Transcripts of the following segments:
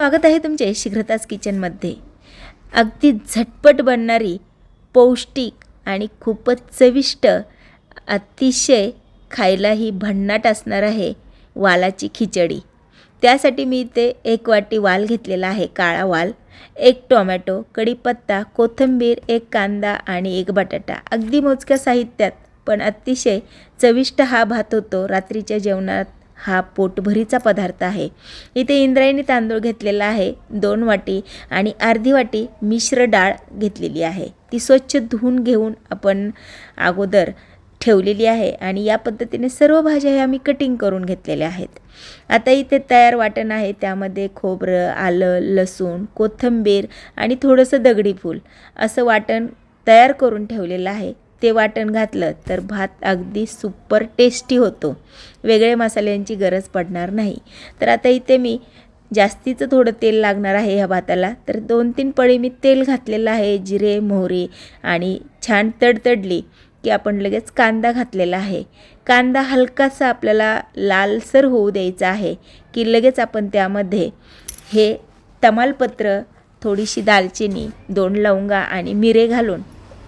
स्वागत आहे तुमचे शीघ्रताच किचनमध्ये। अगदी झटपट बनणारी, पौष्टिक आणि खूपच चविष्ट, अतिशय खायलाही भन्नाट असणार आहे वालाची खिचडी। त्यासाठी मी इथे 1 वाटी वाल घेतलेला आहे, काळा वाल, 1 टोमॅटो, कढीपत्ता, कोथिंबीर, 1 कांदा आणि 1 बटाटा। अगदी मोजक्या साहित्यात पण अतिशय चविष्ट हा भात होतो। रात्रीच्या जेवणात हा पोटभरीचा पदार्थ आहे। इथे इंद्रायणी तांदूळ घेतलेला आहे 2 वाटी आणि अर्धी वाटी मिश्र डाळ घेतलेली आहे। ती स्वच्छ धुवून घेऊन आपण अगोदर ठेवलेली आहे आणि या पद्धतीने सर्व भाज्या ह्या मी कटिंग करून घेतलेल्या आहेत। आता इथे तयार वाटण आहे, त्यामध्ये खोबरं, आलं, लसूण, कोथिंबीर आणि थोडंसं दगडी फूल असं वाटण तयार करून ठेवलेलं आहे। ते वाटण घातलं तर भात अगदी सुपर टेस्टी होतो, वेगळे मसाल्यांची गरज पडणार नाही। तर आता इथे मी जास्तीचं थोडं तेल लागणार आहे ह्या भाताला, तर 2-3 पळी मी तेल घातलेलं आहे। जिरे, मोहरी आणि छान तडतडली की आपण लगेच कांदा घातलेला आहे। कांदा हलकासा आपल्याला लालसर होऊ द्यायचा आहे की लगेच आपण त्यामध्ये हे तमालपत्र, थोडीशी दालचिनी, 2 लवंगा आणि मिरे घालून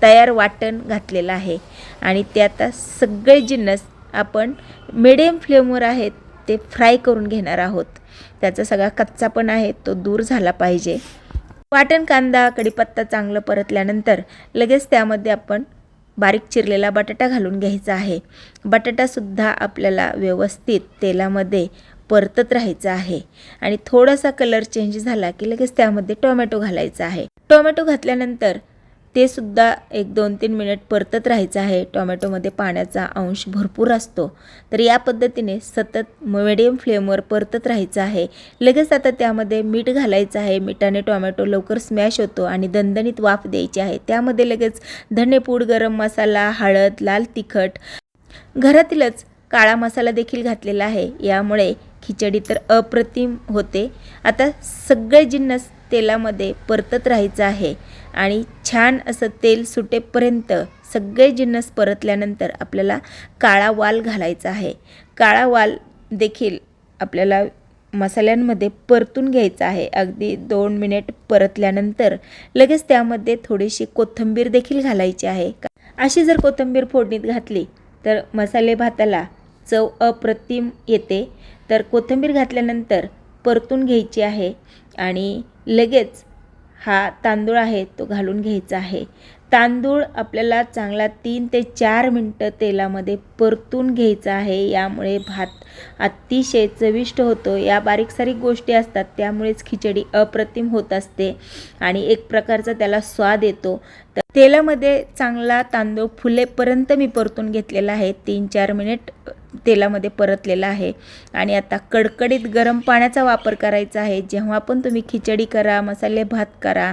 तयार वाटण घातलेलं आहे आणि ते आता सगळे जिन्नस आपण मीडियम फ्लेमवर आहेत ते फ्राय करून घेणार आहोत। त्याचा सगळा कच्चापणा आहे तो दूर झाला पाहिजे। वाटण, कांदा, कढीपत्ता चांगलं परतल्यानंतर लगेच त्यामध्ये आपण बारीक चिरलेला बटाटा घालून घ्यायचा आहे। बटाटासुद्धा आपल्याला व्यवस्थित तेलामध्ये परतत राहायचं आहे आणि थोडासा कलर चेंज झाला की लगेच त्यामध्ये टोमॅटो घालायचा आहे। टोमॅटो घातल्यानंतर ते सुद्धा 1-2-3 मिनिट परतत राहायचं आहे। टोमॅटोमध्ये पाण्याचा अंश भरपूर असतो, तर या पद्धतीने सतत मीडियम फ्लेमवर परतत राहायचं आहे। लगेच आता त्यामध्ये मीठ घालायचं आहे। मिठाने टोमॅटो लवकर स्मॅश होतो आणि दणदणीत वाफ द्यायची आहे। त्यामध्ये लगेच धनेपूड, गरम मसाला, हळद, लाल तिखट, घरातीलच काळा मसाला देखील घातलेला आहे। यामुळे खिचडी तर अप्रतिम होते। आता सगळे जिन्नस तेलामध्ये परतत राहायचं आहे आणि छान असं तेल सुटेपर्यंत सगळे जिन्नस परतल्यानंतर आपल्याला काळा वाल घालायचा आहे। काळा वाल देखील आपल्याला मसाल्यांमध्ये परतून घ्यायचा आहे। अगदी 2 मिनिट परतल्यानंतर लगेच त्यामध्ये थोडीशी कोथिंबीर देखील घालायची आहे। अशी जर कोथिंबीर फोडणीत घातली तर मसाले भाताला चव अप्रतिम येते। तर कोथिंबीर घातल्यानंतर परतून घ्यायची आहे आणि लगेच हा तांदूळ आहे तो घालून घ्यायचा आहे। तांदूळ आपल्याला चांगला 3 ते 4 मिनिटं तेलामध्ये परतून घ्यायचा आहे। यामुळे भात अतिशय चविष्ट होतो। या बारीक सारीक गोष्टी असतात त्यामुळेच खिचडी अप्रतिम होत असते आणि एक प्रकारचा त्याला स्वाद येतो। तर तेलामध्ये चांगला तांदूळ फुलेपर्यंत मी परतून घेतलेला आहे। 3-4 मिनिट तेलामध्ये परतलेला आहे आणि आता कडकडीत गरम पाण्याचा वापर करायचा आहे। जेव्हा पण तुम्ही खिचडी करा, मसाले भात करा,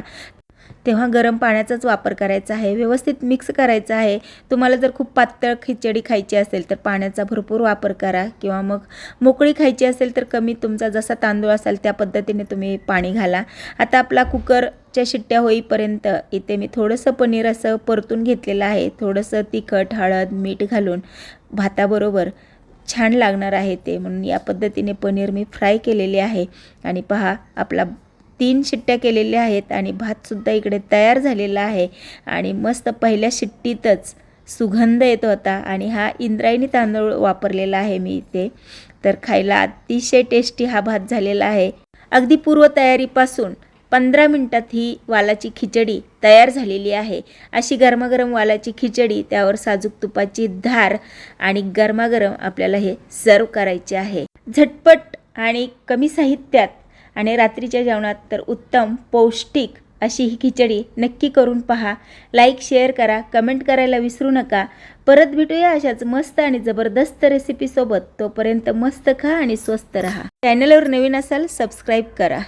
तेव्हा गरम पाण्याचाच वापर करायचा आहे। व्यवस्थित मिक्स करायचं आहे। तुम्हाला जर खूप पातळ खिचडी खायची असेल तर पाण्याचा भरपूर वापर करा किंवा मग मोकळी खायची असेल तर कमी, तुमचा जसा तांदूळ असेल त्या पद्धतीने तुम्ही पाणी घाला। आता आपला कुकरच्या शिट्ट्या होईपर्यंत इथे मी थोडंसं पनीर असं परतून घेतलेलं आहे। थोडंसं तिखट, हळद, मीठ घालून भाताबरोबर छान लागणार आहे ते, म्हणून या पद्धतीने पनीर मी फ्राय केलेले आहे आणि पहा आपला 3 शिट्ट्या केलेल्या आहेत आणि भातसुद्धा इकडे तयार झालेला आहे आणि मस्त पहिल्या शिट्टीतच सुगंध येत होता आणि हा इंद्रायणी तांदूळ वापरलेला आहे मी इथे। तर खायला अतिशय टेस्टी हा भात झालेला आहे। अगदी पूर्वतयारीपासून 15 मिनिटात ही वालाची खिचडी तयार झालेली आहे। अशी गरमागरम वालाची खिचडी, त्यावर साजूक तुपाची धार आणि गरमागरम आपल्याला हे सर्व करायचे आहे। झटपट आणि कमी साहित्यात आणि रात्रीच्या जेवणात तर उत्तम पौष्टिक अशी ही खिचडी नक्की करून पहा। लाईक, शेअर करा, कमेंट करायला विसरू नका। परत भेटूया अशाच मस्त आणि जबरदस्त रेसिपी सोबत। तोपर्यंत मस्त खा आणि स्वस्त रहा। चॅनलवर नवीन असाल सबस्क्राईब करा।